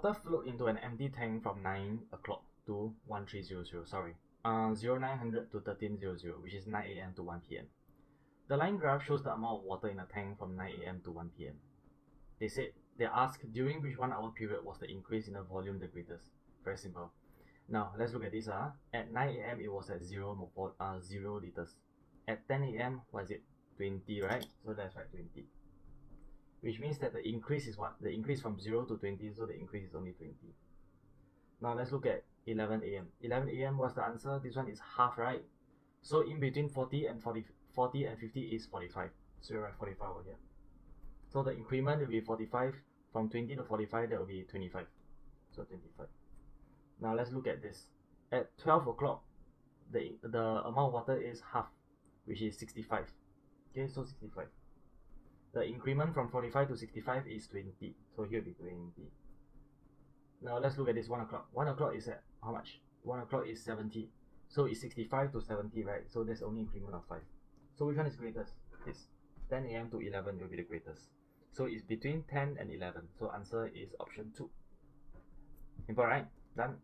Water flowed into an empty tank from 9 o'clock to 1300, 0900 to 1300, which is 9 a.m. to 1 p.m. The line graph shows the amount of water in a tank from 9 a.m. to 1 p.m. They asked during which 1 hour period was the increase in the volume the greatest. Very simple. Now let's look at this. At 9 a.m. it was at 0 liters. At 10 a.m. what is it? 20, right? So that's right, 20. Which means that the increase is what? The increase from 0 to 20, so the increase is only 20. Now let's look at 11 a.m. 11 a.m. was the answer. This one is half, right? So in between 40 and 50 is 45. So you're right, 45 over here. So the increment will be 45. From 20 to 45, that will be 25. So 25. Now let's look at this. At 12 o'clock, the amount of water is half, which is 65. Okay, so 65. The increment from 45 to 65 is 20. So here will be 20. Now let's look at this 1 o'clock. 1 o'clock is at how much? 1 o'clock is 70. So it's 65 to 70, right? So there's only increment of 5. So which one is greatest? This 10 a.m. to 11 will be the greatest. So it's between 10 and 11. So answer is option 2. Simple, right? Done.